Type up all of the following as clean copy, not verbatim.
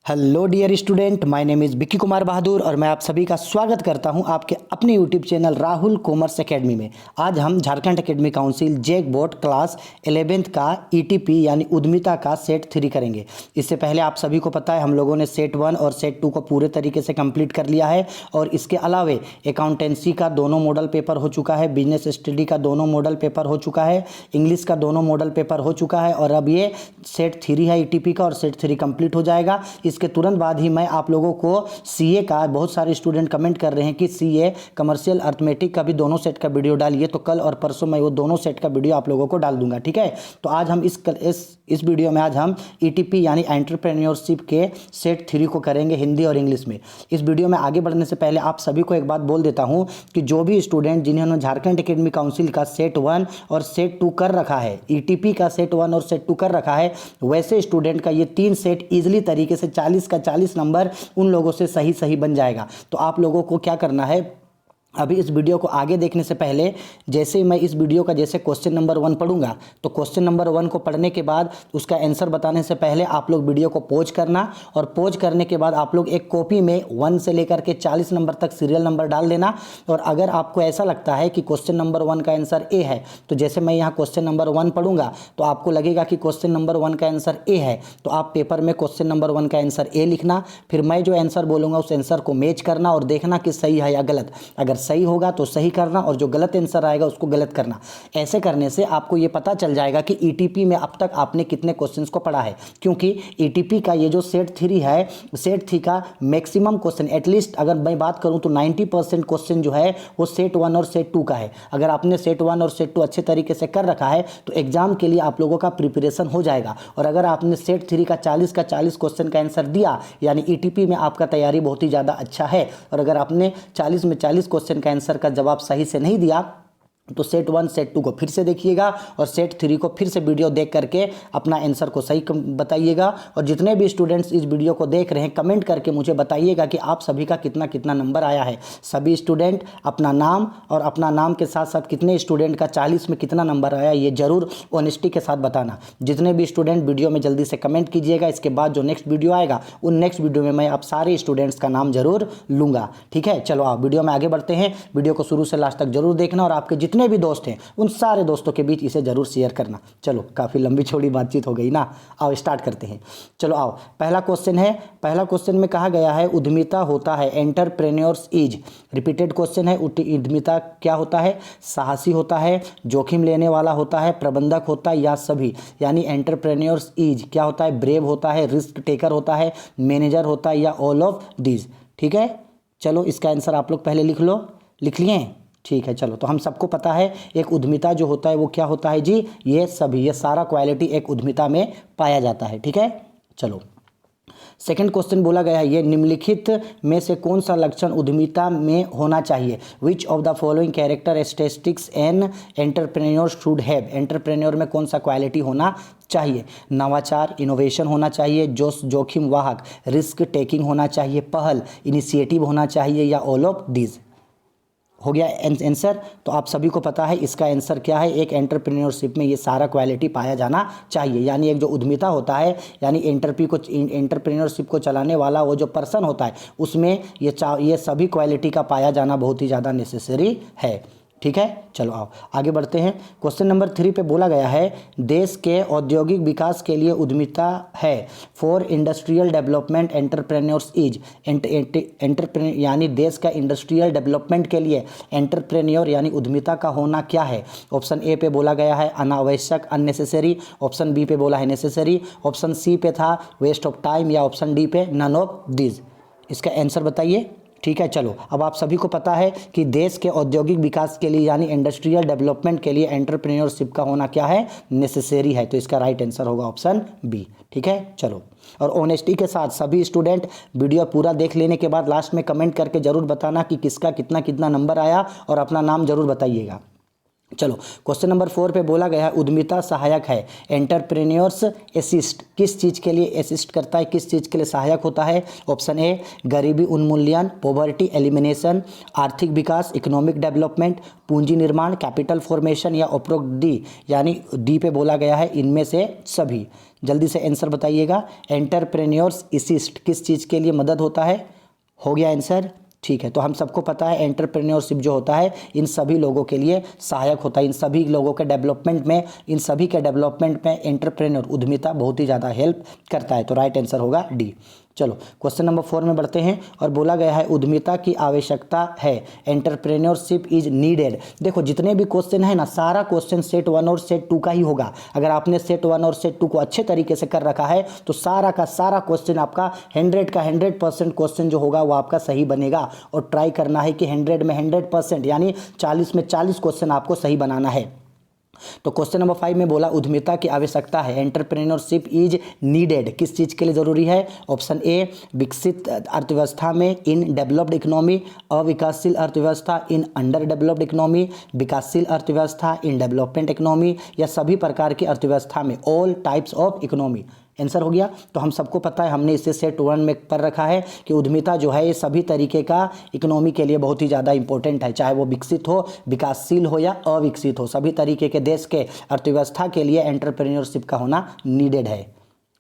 Hello dear student, my name is Vicky Kumar Bahadur और मैं आप सभी का स्वागत करता हूं आपके अपने YouTube channel Rahul commerce academy में। आज हम झारखंड एकेडमी काउंसिल जेक बोर्ड क्लास 11th का ईटीपी यानी उद्यमिता का सेट 3 करेंगे। इससे पहले आप सभी को पता है हम लोगों ने सेट 1 और सेट 2 को पूरे तरीके से कंप्लीट कर लिया है और इसके अलावे अकाउंटेंसी का दोनों मॉडल पेपर हो चुका है, बिजनेस स्टडी का दोनों मॉडल पेपर हो चुका है, इंग्लिश का दोनों मॉडल पेपर हो चुका है और अब ये सेट 3 है ईटीपी का और सेट 3 कंप्लीट हो जाएगा। इसके तुरंत बाद ही मैं आप लोगों को सीए का, बहुत सारे स्टूडेंट कमेंट कर रहे हैं कि सीए कमर्शियल अर्थमेटिक का भी दोनों सेट का वीडियो डालिए, तो कल और परसों मैं वो दोनों सेट का वीडियो आप लोगों को डाल दूंगा। ठीक है, तो आज हम इस वीडियो में आज हम ईटीपी यानी एंटरप्रेन्योरशिप के सेट 3 को करेंगे हिंदी और इंग्लिश में। इस वीडियो में आगे बढ़ने से पहले आप सभी को एक बात बोल देता हूं कि जो भी स्टूडेंट जिन्होंने झारखंड एकेडमी काउंसिल का सेट 1 और सेट 2 कर रखा है, ईटीपी का सेट 1 और सेट 2 कर रखा है, वैसे स्टूडेंट का ये 3 सेट ईजिली तरीके से 40 का 40 नंबर उन लोगों से सही बन जाएगा। तो आप लोगों को क्या करना है, अभी इस वीडियो को आगे देखने से पहले जैसे ही मैं इस वीडियो का जैसे क्वेश्चन नंबर 1 पढ़ूंगा तो क्वेश्चन नंबर 1 को पढ़ने के बाद उसका आंसर बताने से पहले आप लोग वीडियो को पॉज करना और पॉज करने के बाद आप लोग एक कॉपी में 1 से लेकर के 40 नंबर तक सीरियल नंबर डाल देना। और अगर आपको ऐसा लगता है कि क्वेश्चन नंबर 1 का आंसर ए है, तो जैसे मैं यहाँ क्वेश्चन नंबर 1 पढ़ूंगा तो आपको लगेगा कि क्वेश्चन नंबर 1 का आंसर ए है, तो आप पेपर में क्वेश्चन नंबर 1 का आंसर ए लिखना। फिर मैं जो आंसर बोलूँगा उस आंसर को मैच करना और देखना कि सही है या गलत। अगर सही होगा तो सही करना और जो गलत आंसर आएगा उसको गलत करना। ऐसे करने से आपको ये पता चल जाएगा कि ईटीपी में अब तक आपने कितने क्वेश्चंस को पढ़ा है, क्योंकि ईटीपी का ये जो सेट 3 है, सेट 3 का मैक्सिमम क्वेश्चन, एटलीस्ट अगर मैं बात करूं तो 90% क्वेश्चन जो है वो सेट 1 और सेट 2 का है। अगर आपने सेट 1 और सेट 2 अच्छे तरीके से कर रखा है तो एग्जाम के लिए आप लोगों का प्रिपरेशन हो जाएगा। और अगर आपने सेट 3 का 40 क्वेश्चन का आंसर दिया यानी ईटीपी में आपका तैयारी बहुत ही ज़्यादा अच्छा है। और अगर आपने 40 में 40 क्वेश्चन का आंसर का जवाब सही से नहीं दिया तो सेट 1 सेट 2 को फिर से देखिएगा और सेट 3 को फिर से वीडियो देख करके अपना आंसर को सही बताइएगा। और जितने भी स्टूडेंट्स इस वीडियो को देख रहे हैं कमेंट करके मुझे बताइएगा कि आप सभी का कितना कितना नंबर आया है। सभी स्टूडेंट अपना नाम और अपना नाम के साथ साथ कितने स्टूडेंट का 40 में कितना नंबर आया ये जरूर ऑनेस्टी के साथ बताना। जितने भी स्टूडेंट वीडियो में जल्दी से कमेंट कीजिएगा, इसके बाद जो नेक्स्ट वीडियो आएगा उन नेक्स्ट वीडियो में मैं आप सारे स्टूडेंट्स का नाम जरूर लूँगा। ठीक है, चलो आप वीडियो में आगे बढ़ते हैं। वीडियो को शुरू से लास्ट तक जरूर देखना और आपके जितने भी दोस्त हैं उन सारे दोस्तों के बीच इसे जरूर शेयर करना। चलो, काफ़ी लंबी चौड़ी बातचीत हो गई ना, आओ स्टार्ट करते हैं। चलो आओ, पहला क्वेश्चन है। पहला क्वेश्चन में कहा गया है उद्यमिता होता है, एंटरप्रेन्योर्स इज, रिपीटेड क्वेश्चन है। उद्यमिता क्या होता है? साहसी होता है, जोखिम लेने वाला होता है, प्रबंधक होता है या सभी। यानी एंटरप्रेन्योर्स इज क्या होता है? ब्रेव होता है, रिस्क टेकर होता है, मैनेजर होता है या ऑल ऑफ दीज। ठीक है, चलो इसका आंसर आप लोग पहले लिख लो। लिख लिए? ठीक है, चलो। तो हम सबको पता है एक उद्यमिता जो होता है वो क्या होता है जी? ये सभी, ये सारा क्वालिटी एक उद्यमिता में पाया जाता है। ठीक है, चलो सेकंड क्वेश्चन बोला गया है, ये निम्नलिखित में से कौन सा लक्षण उद्यमिता में होना चाहिए? Which of the following characteristics an entrepreneur should have, entrepreneur में कौन सा क्वालिटी होना चाहिए? नवाचार, इनोवेशन होना चाहिए, जोखिम वाहक, रिस्क टेकिंग होना चाहिए, पहल, इनिशिएटिव होना चाहिए या ऑल ऑफ दीज। हो गया आंसर। तो आप सभी को पता है इसका आंसर क्या है। एक एंटरप्रेन्योरशिप में ये सारा क्वालिटी पाया जाना चाहिए। यानी एक जो उद्यमिता होता है यानी एंटरप्रेन्योरशिप को चलाने वाला वो जो पर्सन होता है उसमें ये सभी क्वालिटी का पाया जाना बहुत ही ज़्यादा नेसेसरी है। ठीक है, चलो आओ आगे बढ़ते हैं। क्वेश्चन नंबर 3 पे बोला गया है देश के औद्योगिक विकास के लिए उद्यमिता है। For industrial development entrepreneurs is, यानी देश का इंडस्ट्रियल डेवलपमेंट के लिए एंटरप्रेन्योर यानी उद्यमिता का होना क्या है? ऑप्शन ए पे बोला गया है अनावश्यक, अननेसेसरी। ऑप्शन बी पे बोला है नेसेसरी। ऑप्शन सी पे था वेस्ट ऑफ टाइम या ऑप्शन डी पे नन ऑफ दिस। इसका आंसर बताइए। ठीक है, चलो अब आप सभी को पता है कि देश के औद्योगिक विकास के लिए यानी इंडस्ट्रियल डेवलपमेंट के लिए एंटरप्रेन्योरशिप का होना क्या है? नेसेसरी है। तो इसका राइट आंसर होगा ऑप्शन बी। ठीक है, चलो। और ऑनेस्टी के साथ सभी स्टूडेंट वीडियो पूरा देख लेने के बाद लास्ट में कमेंट करके जरूर बताना कि किसका कितना कितना नंबर आया और अपना नाम जरूर बताइएगा। चलो क्वेश्चन नंबर 4 पे बोला गया है उद्यमिता सहायक है, एंटरप्रेन्योर्स असिस्ट किस चीज़ के लिए असिस्ट करता है, किस चीज़ के लिए सहायक होता है? ऑप्शन ए गरीबी उन्मूलन, पॉवर्टी एलिमिनेशन, आर्थिक विकास इकोनॉमिक डेवलपमेंट, पूंजी निर्माण कैपिटल फॉर्मेशन, या उपरोक्त डी यानी डी पे बोला गया है इनमें से सभी। जल्दी से आंसर बताइएगा। एंटरप्रेन्योर्स असिस्ट किस चीज़ के लिए मदद होता है? हो गया आंसर, ठीक है। तो हम सबको पता है एंटरप्रेन्योरशिप जो होता है इन सभी लोगों के लिए सहायक होता है, इन सभी लोगों के डेवलपमेंट में, इन सभी के डेवलपमेंट में एंटरप्रेन्योर उद्यमिता बहुत ही ज़्यादा हेल्प करता है। तो राइट आंसर होगा डी। चलो क्वेश्चन नंबर 4 में बढ़ते हैं और बोला गया है उद्यमिता की आवश्यकता है, एंटरप्रेन्योरशिप इज नीडेड। देखो जितने भी क्वेश्चन है ना, सारा क्वेश्चन सेट 1 और सेट 2 का ही होगा। अगर आपने सेट 1 और सेट 2 को अच्छे तरीके से कर रखा है तो सारा का सारा क्वेश्चन आपका 100 का 100% क्वेश्चन जो होगा वो आपका सही बनेगा। और ट्राई करना है कि 100 में 100% यानी 40 में 40 क्वेश्चन आपको सही बनाना है। तो क्वेश्चन नंबर 5 में बोला उद्यमिता की आवश्यकता है, एंटरप्रेन्योरशिप इज नीडेड किस चीज़ के लिए ज़रूरी है? ऑप्शन ए विकसित अर्थव्यवस्था में, इन डेवलप्ड इकोनॉमी, अविकासशील अर्थव्यवस्था, इन अंडर डेवलप्ड इकोनॉमी, विकासशील अर्थव्यवस्था, इन डेवलपमेंट इकोनॉमी, या सभी प्रकार की अर्थव्यवस्था में, all types of economy. Answer हो गया। तो हम सबको पता है, हमने इसे सेट 1 में पढ़ रखा है कि उद्यमिता जो है ये सभी तरीके का इकोनॉमी के लिए बहुत ही ज़्यादा इंपॉर्टेंट है, चाहे वो विकसित हो, विकासशील हो, या अविकसित हो, सभी तरीके के देश के अर्थव्यवस्था के लिए एंटरप्रेन्योरशिप का होना नीडेड है।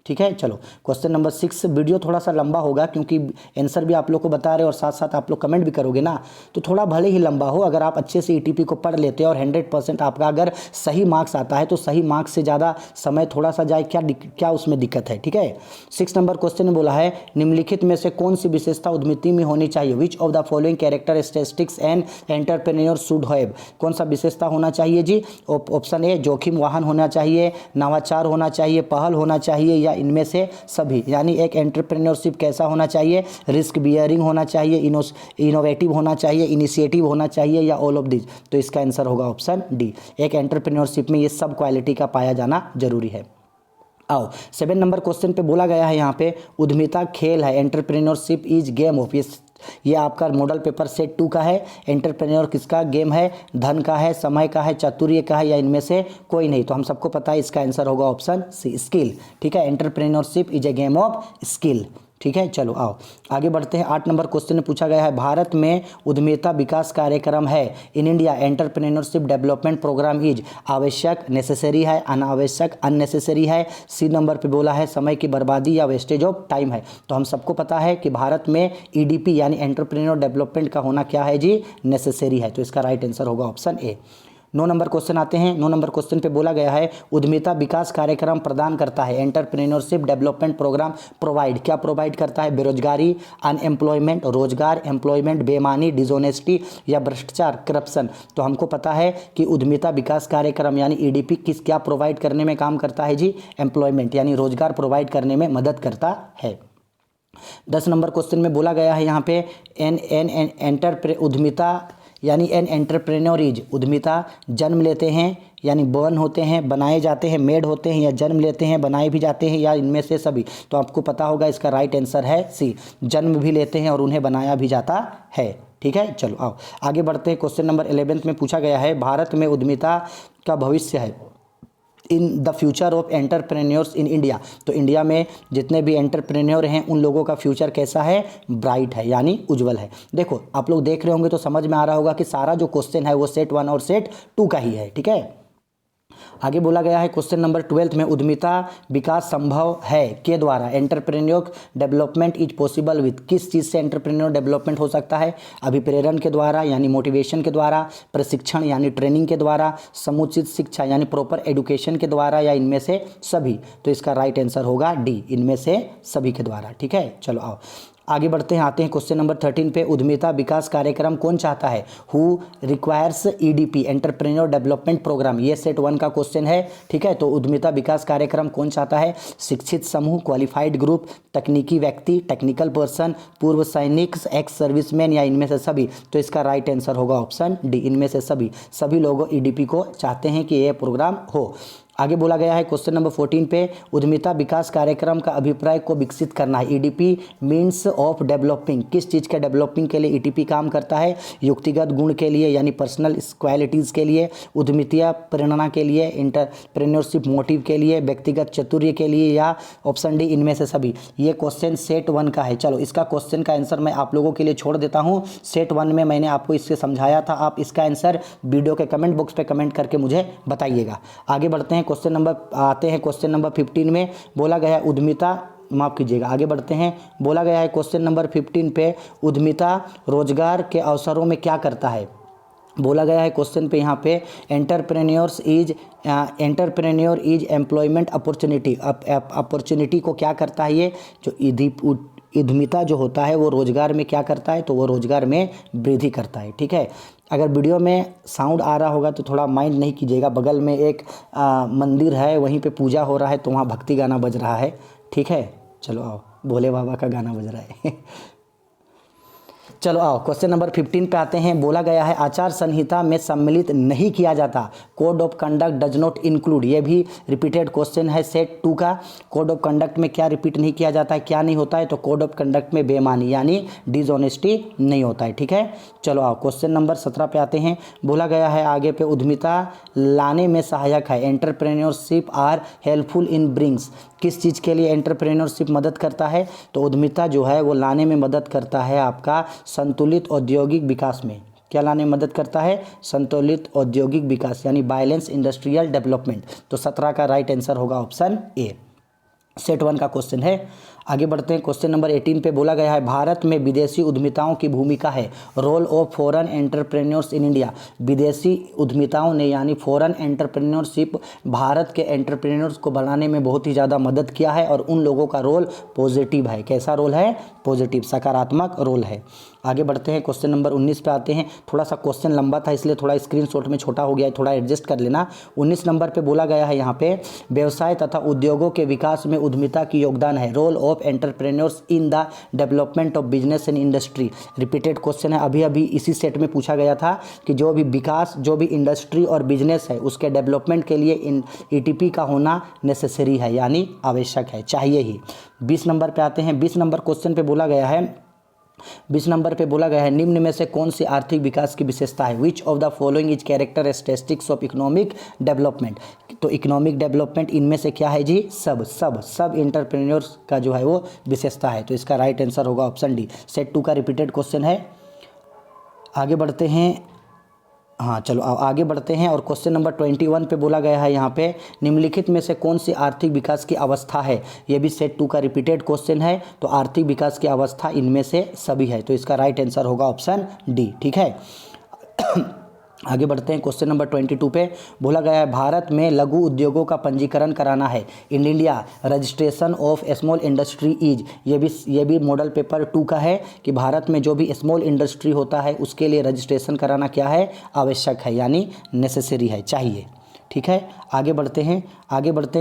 ठीक है। चलो क्वेश्चन नंबर 6, वीडियो थोड़ा सा लंबा होगा क्योंकि आंसर भी आप लोग को बता रहे हैं और साथ साथ आप लोग कमेंट भी करोगे ना, तो थोड़ा भले ही लंबा हो, अगर आप अच्छे से ईटीपी को पढ़ लेते हैं और 100% आपका अगर सही मार्क्स आता है तो सही मार्क्स से ज़्यादा समय थोड़ा सा जाए, क्या उसमें दिक्कत है? ठीक है। 6 नंबर क्वेश्चन में बोला है निम्नलिखित में से कौन सी विशेषता उद्यमिता में होनी चाहिए? Which of the following characteristics and entrepreneur should have? कौन सा विशेषता होना चाहिए जी? ऑप्शन ए जोखिम वाहन होना चाहिए, नवाचार होना चाहिए, पहल होना चाहिए, या इनमें से सभी। यानी एक एंटरप्रेन्योरशिप कैसा होना चाहिए? रिस्क बियरिंग होना चाहिए, इनोवेटिव होना चाहिए, इनिशिएटिव होना चाहिए, या ऑल ऑफ दिस। तो इसका आंसर होगा ऑप्शन डी। एक एंटरप्रेन्योरशिप में ये सब क्वालिटी का पाया जाना जरूरी है। आओ 7 नंबर क्वेश्चन पे बोला गया है यहाँ पे उद्यमिता खेल है, एंटरप्रेन्योरशिप इज गेम ऑफ। ये आपका मॉडल पेपर सेट 2 का है। एंटरप्रेन्योर किसका गेम है? धन का है, समय का है, चातुर्य का है, या इनमें से कोई नहीं? तो हम सबको पता है इसका आंसर होगा ऑप्शन सी स्किल। ठीक है। Entrepreneurship is a game of skill. ठीक है। चलो आओ आगे बढ़ते हैं। 8 नंबर क्वेश्चन में पूछा गया है भारत में उद्यमिता विकास कार्यक्रम है, in India entrepreneurship development programme is आवश्यक नेसेसरी है, अनावश्यक अननेसेसरी है। सी नंबर पे बोला है समय की बर्बादी या वेस्टेज ऑफ टाइम है। तो हम सबको पता है कि भारत में ईडीपी यानी एंटरप्रेन्योर डेवलपमेंट का होना क्या है जी? नेसेसरी है। तो इसका राइट आंसर होगा ऑप्शन ए। 9 नंबर क्वेश्चन आते हैं। 9 नंबर क्वेश्चन पे बोला गया है उद्यमिता विकास कार्यक्रम प्रदान करता है, एंटरप्रेन्योरशिप डेवलपमेंट प्रोग्राम प्रोवाइड क्या प्रोवाइड करता है? बेरोजगारी, अनएम्प्लॉयमेंट, रोजगार, एम्प्लॉयमेंट, बेईमानी, डिसऑनेस्टी, या भ्रष्टाचार करप्शन। तो हमको पता है कि उद्यमिता विकास कार्यक्रम यानी ईडीपी क्या प्रोवाइड करने में काम करता है जी? एम्प्लॉयमेंट यानी रोजगार प्रोवाइड करने में मदद करता है। 10 नंबर क्वेश्चन में बोला गया है यहाँ पे उद्यमिता यानी एन एंटरप्रेन्योर इज उद्यमिता जन्म लेते हैं यानी बर्न होते हैं, बनाए जाते हैं, मेड होते हैं, या जन्म लेते हैं, बनाए भी जाते हैं, या इनमें से सभी। तो आपको पता होगा इसका राइट आंसर है सी, जन्म भी लेते हैं और उन्हें बनाया भी जाता है। ठीक है। चलो आओ आगे बढ़ते हैं। क्वेश्चन नंबर 11 में पूछा गया है भारत में उद्यमिता का भविष्य है, in the future of entrepreneurs in India. तो इंडिया में जितने भी एंटरप्रेन्योर हैं उन लोगों का फ्यूचर कैसा है? ब्राइट है यानी उज्जवल है। देखो आप लोग देख रहे होंगे तो समझ में आ रहा होगा कि सारा जो क्वेश्चन है वो सेट 1 और सेट 2 का ही है। ठीक है। आगे बोला गया है क्वेश्चन नंबर 12 में उद्यमिता विकास संभव है के द्वारा, entrepreneur development is possible with. किस चीज़ से एंटरप्रेन्योर डेवलपमेंट हो सकता है? अभिप्रेरण के द्वारा यानी मोटिवेशन के द्वारा, प्रशिक्षण यानी ट्रेनिंग के द्वारा, समुचित शिक्षा यानी प्रॉपर एजुकेशन के द्वारा, या इनमें से सभी। तो इसका राइट आंसर होगा डी, इनमें से सभी के द्वारा। ठीक है। चलो आओ आगे बढ़ते हैं। आते हैं क्वेश्चन नंबर 13 पे उद्यमिता विकास कार्यक्रम कौन चाहता है? Who requires EDP entrepreneur development programme. ये सेट 1 का क्वेश्चन है। ठीक है। तो उद्यमिता विकास कार्यक्रम कौन चाहता है? शिक्षित समूह, क्वालिफाइड ग्रुप, तकनीकी व्यक्ति, टेक्निकल पर्सन, पूर्व सैनिक, एक्स सर्विसमैन, या इनमें से सभी। तो इसका राइट आंसर होगा ऑप्शन डी, इनमें से सभी। सभी लोग ईडीपी को चाहते हैं कि यह प्रोग्राम हो। आगे बोला गया है क्वेश्चन नंबर 14 पे, उद्यमिता विकास कार्यक्रम का अभिप्राय को विकसित करना है। ईडीपी मीन्स ऑफ डेवलपिंग, किस चीज़ के डेवलपिंग के लिए ईडीपी काम करता है? युक्तिगत गुण के लिए यानी पर्सनल क्वालिटीज़ के लिए, उद्यमिता प्रेरणा के लिए, एंटरप्रेन्योरशिप मोटिव के लिए, व्यक्तिगत चातुर्य के लिए, या ऑप्शन डी इनमें से सभी। ये क्वेश्चन सेट 1 का है। चलो इसका क्वेश्चन का आंसर मैं आप लोगों के लिए छोड़ देता हूँ। सेट 1 में मैंने आपको इससे समझाया था, आप इसका आंसर वीडियो के कमेंट बॉक्स पे कमेंट करके मुझे बताइएगा। आगे बढ़ते हैं क्वेश्चन नंबर 15 में बोला गया है उद्यमिता, माफ़ कीजिएगा, आगे बढ़ते हैं। बोला गया है क्वेश्चन नंबर 15 पे, उद्यमिता रोजगार के अवसरों में क्या करता है? बोला गया है क्वेश्चन पे यहाँ पे, एंटरप्रेन्योर इज एम्प्लॉयमेंट अपॉर्चुनिटी को क्या करता है? ये जो उद्यमिता जो होता है वो रोजगार में क्या करता है? तो वो रोजगार में वृद्धि करता है। ठीक है, अगर वीडियो में साउंड आ रहा होगा तो थोड़ा माइंड नहीं कीजिएगा, बगल में एक मंदिर है, वहीं पे पूजा हो रहा है तो वहाँ भक्ति गाना बज रहा है। ठीक है, चलो आओ, भोले बाबा का गाना बज रहा है। चलो आओ क्वेश्चन नंबर 15 पे आते हैं। बोला गया है आचार संहिता में सम्मिलित नहीं किया जाता, code of conduct does not include. ये भी रिपीटेड क्वेश्चन है सेट 2 का। कोड ऑफ कंडक्ट में क्या रिपीट नहीं किया जाता है, क्या नहीं होता है? तो कोड ऑफ कंडक्ट में बेईमानी यानी डिसऑनेस्टी नहीं होता है। ठीक है, चलो आओ क्वेश्चन नंबर 17 पे आते हैं। बोला गया है आगे पे, उद्यमिता लाने में सहायक है, entrepreneurship are helpful in brings. किस चीज़ के लिए एंटरप्रेन्योरशिप मदद करता है? तो उद्यमिता जो है वो लाने में मदद करता है आपका संतुलित औद्योगिक विकास में। क्या लाने में मदद करता है? संतुलित औद्योगिक विकास यानी बैलेंस इंडस्ट्रियल डेवलपमेंट। तो 17 का राइट आंसर होगा ऑप्शन ए। सेट 1 का क्वेश्चन है। आगे बढ़ते हैं क्वेश्चन नंबर 18 पे। बोला गया है भारत में विदेशी उद्यमिताओं की भूमिका है, role of foreign entrepreneurs in India. विदेशी उद्यमिताओं ने यानी फॉरेन एंटरप्रेन्योरशिप भारत के एंटरप्रेन्योर्स को बढ़ाने में बहुत ही ज़्यादा मदद किया है और उन लोगों का रोल पॉजिटिव है। कैसा रोल है? पॉजिटिव, सकारात्मक रोल है। आगे बढ़ते हैं क्वेश्चन नंबर 19 पे आते हैं। थोड़ा सा क्वेश्चन लंबा था इसलिए थोड़ा स्क्रीनशॉट में छोटा हो गया है, थोड़ा एडजस्ट कर लेना। 19 नंबर पे बोला गया है यहाँ पे, व्यवसाय तथा उद्योगों के विकास में उद्यमिता की योगदान है, role of entrepreneurs in the development of business and industry. Repeated question है, अभी अभी इसी सेट में पूछा गया था कि जो भी विकास, जो भी इंडस्ट्री और बिजनेस है उसके डेवलपमेंट के लिए ईटीपी का होना नेसेसरी है यानी आवश्यक है, चाहिए ही। 20 नंबर पे आते हैं। 20 नंबर क्वेश्चन पे बोला गया है, 20 नंबर पे बोला गया है निम्न में से कौन सी आर्थिक विकास की विशेषता है? Which of the following is characteristics of economic development. तो इकोनॉमिक डेवलपमेंट इनमें से क्या है जी? सब एंटरप्रेन्योर्स का जो है वो विशेषता है। तो इसका राइट आंसर होगा ऑप्शन डी। सेट 2 का रिपीटेड क्वेश्चन है। आगे बढ़ते हैं, हाँ चलो आगे बढ़ते हैं और क्वेश्चन नंबर 21 पे बोला गया है यहाँ पे, निम्नलिखित में से कौन सी आर्थिक विकास की अवस्था है? ये भी सेट 2 का रिपीटेड क्वेश्चन है। तो आर्थिक विकास की अवस्था इनमें से सभी है। तो इसका राइट आंसर होगा ऑप्शन डी। ठीक है, आगे बढ़ते हैं क्वेश्चन नंबर 22 पे। बोला गया है भारत में लघु उद्योगों का पंजीकरण कराना है, in India registration of small industry is. ये भी मॉडल पेपर 2 का है कि भारत में जो भी स्मॉल इंडस्ट्री होता है उसके लिए रजिस्ट्रेशन कराना क्या है? आवश्यक है यानी नेसेसरी है, चाहिए। ठीक है, आगे बढ़ते हैं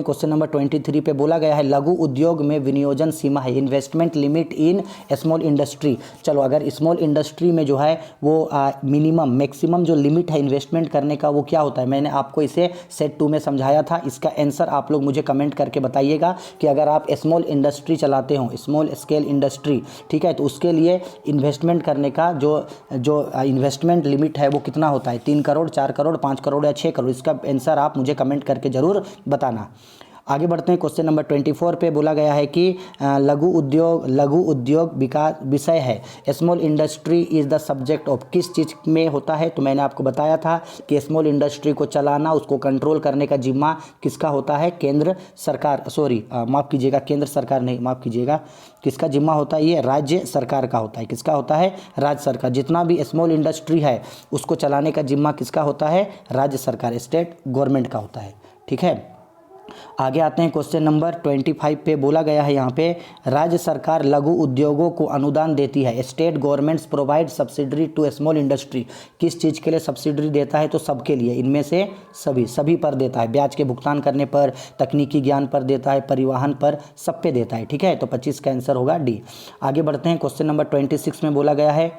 क्वेश्चन नंबर 23 पे। बोला गया है लघु उद्योग में विनियोजन सीमा है, investment limit in small industry. चलो अगर स्मॉल इंडस्ट्री में जो है वो मैक्सिमम जो लिमिट है इन्वेस्टमेंट करने का वो क्या होता है? मैंने आपको इसे सेट 2 में समझाया था। इसका आंसर आप लोग मुझे कमेंट करके बताइएगा कि अगर आप स्मॉल इंडस्ट्री चलाते हो, स्मॉल स्केल इंडस्ट्री, ठीक है, तो उसके लिए इन्वेस्टमेंट करने का जो इन्वेस्टमेंट लिमिट है वो कितना होता है? 3 करोड़, 4 करोड़, 5 करोड़ या 6 करोड़? इसका आंसर आप मुझे कमेंट करके ज़रूर बताना। आगे बढ़ते हैं क्वेश्चन नंबर 24 पे। बोला गया है कि लघु उद्योग विकास विषय है, small industry is the subject of. किस चीज़ में होता है? तो मैंने आपको बताया था कि स्मॉल इंडस्ट्री को चलाना, उसको कंट्रोल करने का जिम्मा किसका होता है? केंद्र सरकार, केंद्र सरकार नहीं, माफ़ कीजिएगा, किसका जिम्मा होता है? ये राज्य सरकार का होता है। किसका होता है? राज्य सरकार। जितना भी स्मॉल इंडस्ट्री है उसको चलाने का जिम्मा किसका होता है? राज्य सरकार, स्टेट गवर्नमेंट का होता है। ठीक है, आगे आते हैं क्वेश्चन नंबर 25 पे। बोला गया है यहाँ पे राज्य सरकार लघु उद्योगों को अनुदान देती है, state governments provide subsidiary to small industry. किस चीज़ के लिए सब्सिडरी देता है? तो सबके लिए, इनमें से सभी पर देता है। ब्याज के भुगतान करने पर, तकनीकी ज्ञान पर देता है, परिवहन पर, सब पे देता है। ठीक है, तो 25 का आंसर होगा डी। आगे बढ़ते हैं क्वेश्चन नंबर 26 में। बोला गया है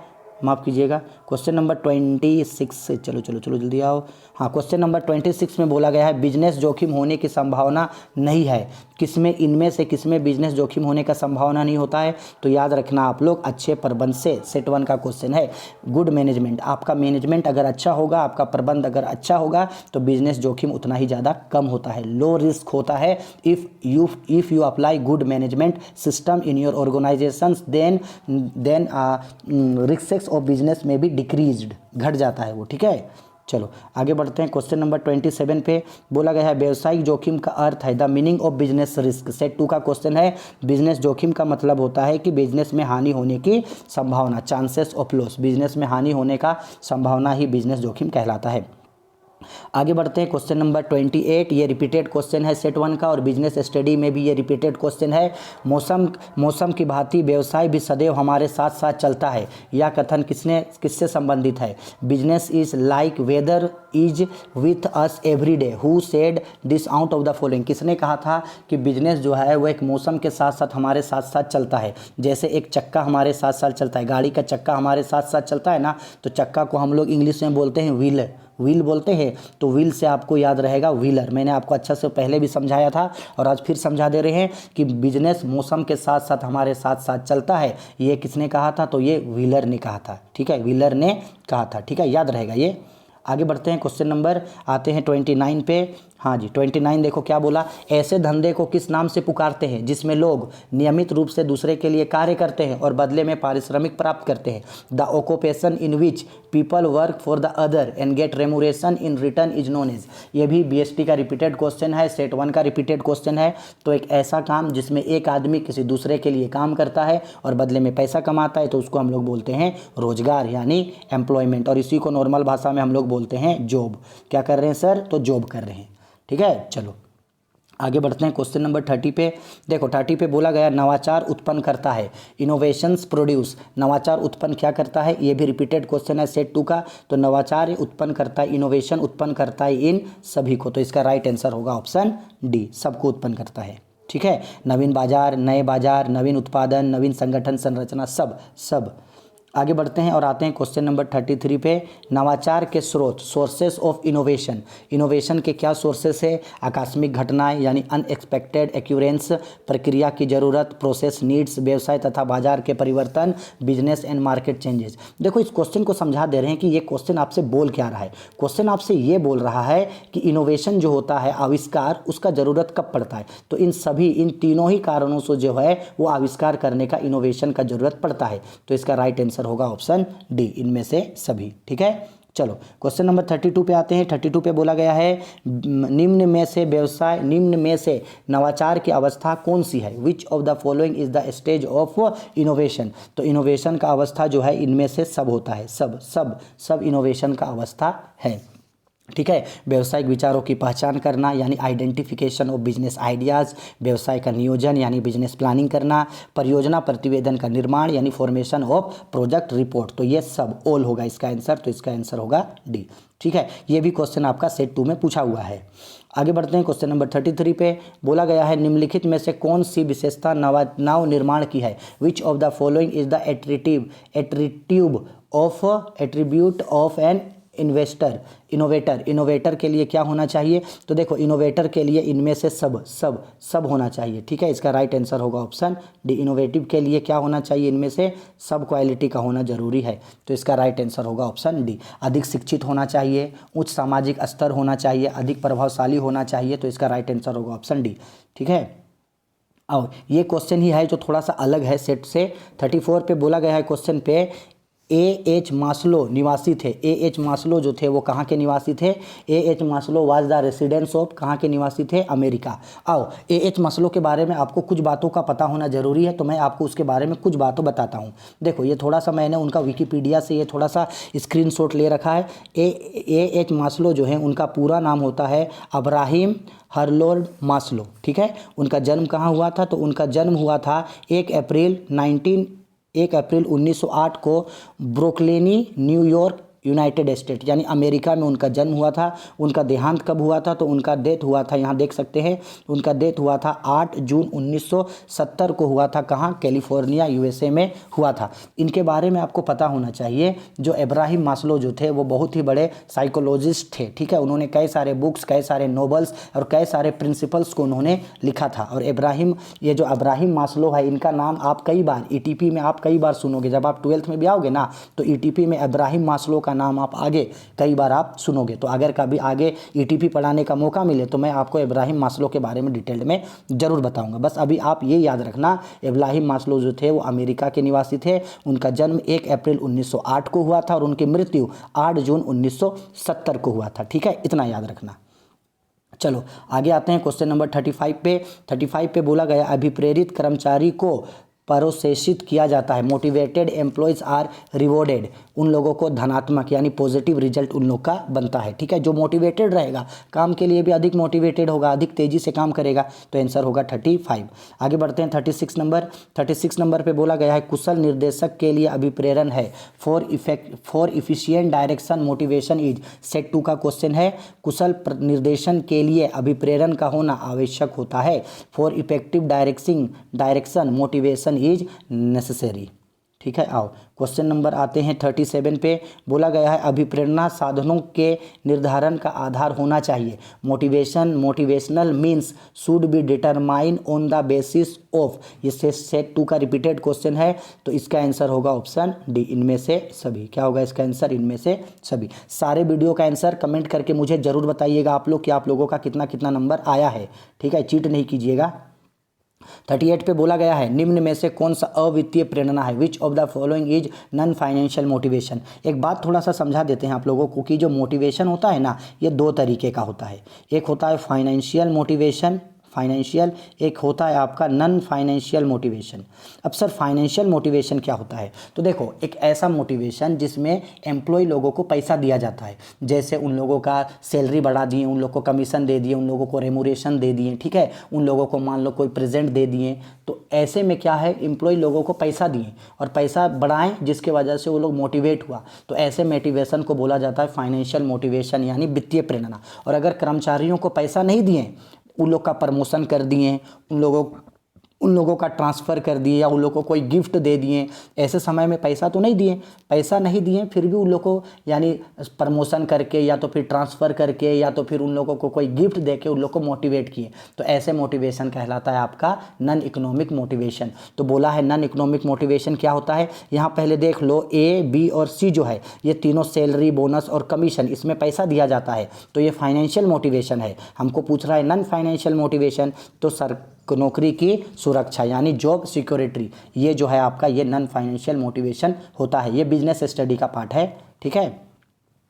माफ़ कीजिएगा, क्वेश्चन नंबर 26 से चलो चलो चलो जल्दी आओ। हाँ, क्वेश्चन नंबर 26 में बोला गया है बिजनेस जोखिम होने की संभावना नहीं है। किसमें, इनमें से किसमें बिजनेस जोखिम होने का संभावना नहीं होता है? तो याद रखना आप लोग, अच्छे प्रबंध से। सेट 1 का क्वेश्चन है गुड मैनेजमेंट। आपका मैनेजमेंट अगर अच्छा होगा, आपका प्रबंध अगर अच्छा होगा तो बिजनेस जोखिम उतना ही ज़्यादा कम होता है, लो रिस्क होता है। If you apply good management system in your organisations then risk of business में भी डिक्रीज्ड, घट जाता है वो, ठीक है। चलो आगे बढ़ते हैं। क्वेश्चन नंबर 27 पे बोला गया है व्यवसायिक जोखिम का अर्थ है the meaning of business risk. Set 2 का क्वेश्चन है बिजनेस जोखिम का मतलब होता है कि बिजनेस में हानि होने की संभावना, चांसेस ऑफ लॉस। बिजनेस में हानि होने का संभावना ही बिजनेस जोखिम कहलाता है। आगे बढ़ते हैं। क्वेश्चन नंबर 28, ये रिपीटेड क्वेश्चन है सेट 1 का, और बिजनेस स्टडी में भी ये रिपीटेड क्वेश्चन है। मौसम की भांति व्यवसाय भी सदैव हमारे साथ साथ चलता है। यह कथन किससे संबंधित है? Business is like weather is with us every day. Who said this out of the following? किसने कहा था कि बिजनेस जो है वो एक मौसम के साथ साथ हमारे साथ साथ चलता है? जैसे एक चक्का हमारे साथ साथ चलता है, गाड़ी का चक्का हमारे साथ साथ चलता है ना, तो चक्का को हम लोग इंग्लिश में बोलते हैं व्हील बोलते हैं। तो व्हील से आपको याद रहेगा व्हीलर। मैंने आपको अच्छा से पहले भी समझाया था और आज फिर समझा दे रहे हैं कि बिजनेस मौसम के साथ साथ हमारे साथ साथ चलता है। ये किसने कहा था? तो ये व्हीलर ने कहा था, ठीक है, व्हीलर ने कहा था, ठीक है, याद रहेगा ये। आगे बढ़ते हैं। क्वेश्चन नंबर आते हैं 29 पे। हाँ जी, 29 देखो क्या बोला, ऐसे धंधे को किस नाम से पुकारते हैं जिसमें लोग नियमित रूप से दूसरे के लिए कार्य करते हैं और बदले में पारिश्रमिक प्राप्त करते हैं? The occupation in which people work for the other and get remuneration in return is known as. ये भी बीएसटी का रिपीटेड क्वेश्चन है, सेट 1 का रिपीटेड क्वेश्चन है। तो एक ऐसा काम जिसमें एक आदमी किसी दूसरे के लिए काम करता है और बदले में पैसा कमाता है, तो उसको हम लोग बोलते हैं रोजगार यानी एम्प्लॉयमेंट, और इसी को नॉर्मल भाषा में हम लोग बोलते हैं जॉब। क्या कर रहे हैं सर? तो जॉब कर रहे हैं, ठीक है। चलो आगे बढ़ते हैं। क्वेश्चन नंबर 30 पे देखो, 30 पे बोला गया नवाचार उत्पन्न करता है, इनोवेशंस प्रोड्यूस। नवाचार उत्पन्न क्या करता है? ये भी रिपीटेड क्वेश्चन है सेट 2 का। तो नवाचार उत्पन्न करता है, इनोवेशन उत्पन्न करता है इन सभी को। तो इसका राइट आंसर होगा ऑप्शन डी, सबको उत्पन्न करता है, ठीक है। नवीन बाजार, नए बाजार, नवीन उत्पादन, नवीन संगठन संरचना, सब। आगे बढ़ते हैं और आते हैं क्वेश्चन नंबर 33 पे। नवाचार के स्रोत, सोर्सेस ऑफ इनोवेशन। इनोवेशन के क्या सोर्सेस है? आकस्मिक घटनाएं यानी अनएक्सपेक्टेड एक्यूरेंस, प्रक्रिया की जरूरत, प्रोसेस नीड्स, व्यवसाय तथा बाजार के परिवर्तन, बिजनेस एंड मार्केट चेंजेस। देखो इस क्वेश्चन को समझा दे रहे हैं कि ये क्वेश्चन आपसे बोल क्या रहा है। क्वेश्चन आपसे ये बोल रहा है कि इनोवेशन जो होता है, आविष्कार, उसका ज़रूरत कब पड़ता है? तो इन तीनों ही कारणों से जो है वो आविष्कार करने का, इनोवेशन का ज़रूरत पड़ता है। तो इसका राइट आंसर होगा ऑप्शन डी, इनमें से सभी, ठीक है। चलो क्वेश्चन नंबर 32 पे आते हैं। 32 पे बोला गया है निम्न में से नवाचार की अवस्था कौन सी है? Which of the following is the stage of innovation? तो इनोवेशन का अवस्था जो है इनमें से सब होता है, सब इनोवेशन का अवस्था है, ठीक है। व्यवसायिक विचारों की पहचान करना यानी आइडेंटिफिकेशन ऑफ बिजनेस आइडियाज़, व्यवसाय का नियोजन यानी बिजनेस प्लानिंग करना, परियोजना प्रतिवेदन का निर्माण यानी फॉर्मेशन ऑफ प्रोजेक्ट रिपोर्ट। तो ये सब ऑल होगा इसका आंसर, तो इसका आंसर होगा डी, ठीक है। ये भी क्वेश्चन आपका सेट 2 में पूछा हुआ है। आगे बढ़ते हैं। क्वेश्चन नंबर 33 पे बोला गया है निम्नलिखित में से कौन सी विशेषता नव निर्माण की है? Which of the following is the attribute of N innovator के लिए क्या होना चाहिए? तो देखो इनोवेटर के लिए इनमें से सब होना चाहिए, ठीक है। इसका राइट आंसर होगा ऑप्शन डी। इनोवेटिव के लिए क्या होना चाहिए? इनमें से सब क्वालिटी का होना जरूरी है, तो इसका राइट आंसर होगा ऑप्शन डी। अधिक शिक्षित होना चाहिए, उच्च सामाजिक स्तर होना चाहिए, अधिक प्रभावशाली होना चाहिए, तो इसका राइट आंसर होगा ऑप्शन डी, ठीक है। और ये क्वेश्चन ही है जो थोड़ा सा अलग है सेट से। 34 पे बोला गया है क्वेश्चन पे A.H. मास्लो निवासी थे। A.H. मास्लो जो थे वो कहाँ के निवासी थे? A.H. Maslow was the residence of, कहाँ के निवासी थे? अमेरिका। आओ A.H. मास्लो के बारे में आपको कुछ बातों का पता होना जरूरी है, तो मैं आपको उसके बारे में कुछ बातों बताता हूँ। देखो ये थोड़ा सा मैंने उनका विकिपीडिया से ये थोड़ा सा स्क्रीनशॉट ले रखा है। A.H. मास्लो जो है उनका पूरा नाम होता है अब्राहिम हरलोल्ड मास्लो, ठीक है। उनका जन्म कहाँ हुआ था? तो उनका जन्म हुआ था 1 अप्रैल 1908 को ब्रुकलिन न्यूयॉर्क यूनाइटेड स्टेट यानी अमेरिका में उनका जन्म हुआ था। उनका देहांत कब हुआ था? तो उनका डेथ हुआ था, यहाँ देख सकते हैं, उनका डेथ हुआ था 8 जून 1970 को हुआ था। कहाँ? कैलिफोर्निया यूएसए में हुआ था। इनके बारे में आपको पता होना चाहिए, जो इब्राहिम मास्लो जो थे वो बहुत ही बड़े साइकोलॉजिस्ट थे, ठीक है। उन्होंने कई सारे बुक्स, कई सारे नोवेल्स और कई सारे प्रिंसिपल्स को उन्होंने लिखा था। और ये जो इब्राहिम मास्लो है, इनका नाम आप कई बार ईटीपी में आप कई बार सुनोगे। जब आप 12th में भी आओगे ना, तो ईटीपी में इब्राहिम मास्लो का नाम आप आगे कई बार आप सुनोगे। तो अगर कभी आगे ईटीपी पढ़ाने का मौका मिले तो मैं आपको इब्राहिम मास्लो के बारे में डिटेल में ज़रूर बताऊंगा। बस अभी आप ये याद रखना, इब्राहिम मास्लो जो थे वो अमेरिका के निवासी थे। उनका जन्म 1 अप्रैल 1908 को हुआ था और उनकी मृत्यु 8 जून 1970 को हुआ था, ठीक है। इतना याद रखना। चलो आगे आते हैं क्वेश्चन नंबर 35 पे। 35 पे बोला गया, अभिप्रेरित कर्मचारी को प्रोत्साहित किया जाता है। Motivated employees are rewarded. उन लोगों को धनात्मक यानी पॉजिटिव रिजल्ट उन लोग का बनता है, ठीक है। जो मोटिवेटेड रहेगा काम के लिए भी अधिक मोटिवेटेड होगा, अधिक तेजी से काम करेगा। तो आंसर होगा 35। आगे बढ़ते हैं 36 नंबर। 36 नंबर पे बोला गया है, कुशल निर्देशक के लिए अभिप्रेरण है। For efficient direction motivation is. Set 2 का क्वेश्चन है, कुशल निर्देशन के लिए अभिप्रेरण का होना आवश्यक होता है। For effective direction motivation is necessary, ठीक है। आओ क्वेश्चन नंबर आते हैं 37 पे। बोला गया है, अभिप्रेरणा साधनों के निर्धारण का आधार होना चाहिए। Motivational means should be determine on the basis of. ये सेट 2 का रिपीटेड क्वेश्चन है, तो इसका आंसर होगा ऑप्शन डी, इनमें से सभी। क्या होगा इसका आंसर? इनमें से सभी। सारे वीडियो का आंसर कमेंट करके मुझे जरूर बताइएगा आप लोग कि आप लोगों का कितना कितना नंबर आया है, ठीक है। चीट नहीं कीजिएगा। 38 पे बोला गया है, निम्न में से कौन सा अवित्तीय प्रेरणा है? Which of the following is non financial motivation. एक बात थोड़ा सा समझा देते हैं आप लोगों को कि जो मोटिवेशन होता है ना, ये 2 तरीके का होता है। एक होता है फाइनेंशियल मोटिवेशन, एक होता है आपका नॉन फाइनेंशियल मोटिवेशन। अब सर फाइनेंशियल मोटिवेशन क्या होता है? तो देखो, एक ऐसा मोटिवेशन जिसमें एम्प्लॉय लोगों को पैसा दिया जाता है, जैसे उन लोगों का सैलरी बढ़ा दिए, उन लोगों को कमीशन दे दिए, उन लोगों को रेमुरेशन दे दिए, ठीक है, उन लोगों को मान लो कोई प्रेजेंट दे दिए। तो ऐसे में क्या है, एम्प्लॉय लोगों को पैसा दिए और पैसा बढ़ाएं, जिसके वजह से वो लोग मोटिवेट हुआ। तो ऐसे मोटिवेशन को बोला जाता है फाइनेंशियल मोटिवेशन यानी वित्तीय प्रेरणा। और अगर कर्मचारियों को पैसा नहीं दिए, उन लोग का प्रमोशन कर दिए, उन लोगों का ट्रांसफ़र कर दिए, या उन लोगों को कोई गिफ्ट दे दिए, ऐसे समय में पैसा तो नहीं दिए, फिर भी उन लोगों को यानी प्रमोशन करके या तो फिर ट्रांसफ़र करके या तो फिर उन लोगों को कोई गिफ्ट दे के उन लोग को मोटिवेट किए, तो ऐसे मोटिवेशन कहलाता है आपका नॉन इकोनॉमिक मोटिवेशन। तो बोला है नॉन इकोनॉमिक मोटिवेशन क्या होता है, यहाँ पहले देख लो, ए, बी और सी जो है ये तीनों सैलरी, बोनस और कमीशन, इसमें पैसा दिया जाता है, तो ये फाइनेंशियल मोटिवेशन है। हमको पूछ रहा है नॉन फाइनेंशियल मोटिवेशन, तो सर नौकरी की सुरक्षा यानी जॉब सिक्योरिटी, ये जो है आपका ये नॉन फाइनेंशियल मोटिवेशन होता है। ये बिजनेस स्टडी का पार्ट है, ठीक है।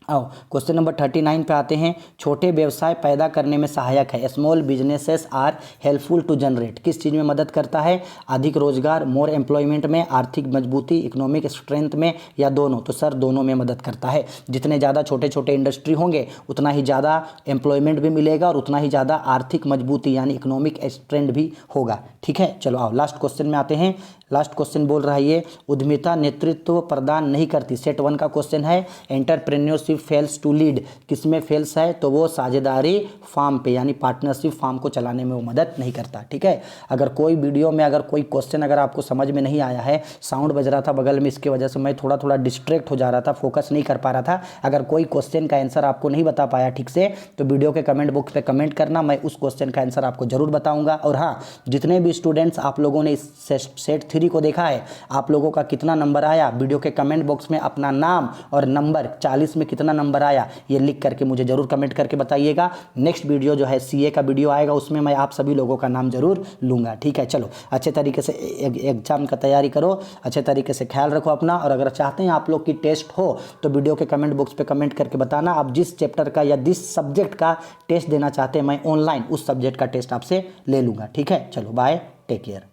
आओ क्वेश्चन नंबर 39 पे आते हैं, छोटे व्यवसाय पैदा करने में सहायक है। Small businesses are helpful to generate. किस चीज़ में मदद करता है? अधिक रोजगार, मोर एम्प्लॉयमेंट में, आर्थिक मजबूती, इकोनॉमिक स्ट्रेंथ में, या दोनों? तो सर दोनों में मदद करता है। जितने ज़्यादा छोटे छोटे इंडस्ट्री होंगे उतना ही ज़्यादा एम्प्लॉयमेंट भी मिलेगा और उतना ही ज़्यादा आर्थिक मजबूती यानी इकोनॉमिक स्ट्रेंथ भी होगा, ठीक है। चलो आओ लास्ट क्वेश्चन में आते हैं। लास्ट क्वेश्चन बोल रहा है ये, उद्यमिता नेतृत्व प्रदान नहीं करती। सेट 1 का क्वेश्चन है, एंटरप्रेन्योरशिप फेल्स टू लीड। किसमें फेल्स है? तो वो साझेदारी फार्म पे यानी पार्टनरशिप फार्म को चलाने में वो मदद नहीं करता, ठीक है। अगर कोई वीडियो में अगर कोई क्वेश्चन अगर आपको समझ में नहीं आया है, साउंड बज रहा था बगल में, इसकी वजह से मैं थोड़ा डिस्ट्रैक्ट हो जा रहा था, फोकस नहीं कर पा रहा था। अगर कोई क्वेश्चन का आंसर आपको नहीं बता पाया ठीक से, तो वीडियो के कमेंट बॉक्स पे कमेंट करना, मैं उस क्वेश्चन का आंसर आपको जरूर बताऊंगा। और हाँ, जितने भी स्टूडेंट्स आप लोगों ने इस सेट 3 को देखा है, आप लोगों का कितना नंबर आया, वीडियो के कमेंट बॉक्स में अपना नाम और नंबर 40 में कितना नंबर आया ये लिख करके मुझे जरूर कमेंट करके बताइएगा। नेक्स्ट वीडियो जो है सीए का वीडियो आएगा, उसमें मैं आप सभी लोगों का नाम जरूर लूँगा, ठीक है। चलो अच्छे तरीके से एग्जाम का तैयारी करो, अच्छे तरीके से ख्याल रखो अपना। और अगर चाहते हैं आप लोग की टेस्ट हो तो वीडियो के कमेंट बॉक्स पे कमेंट करके बताना आप जिस चैप्टर का या जिस सब्जेक्ट का टेस्ट देना चाहते हैं, मैं ऑनलाइन उस सब्जेक्ट का टेस्ट आपसे ले लूँगा, ठीक है। चलो बाय, टेक केयर।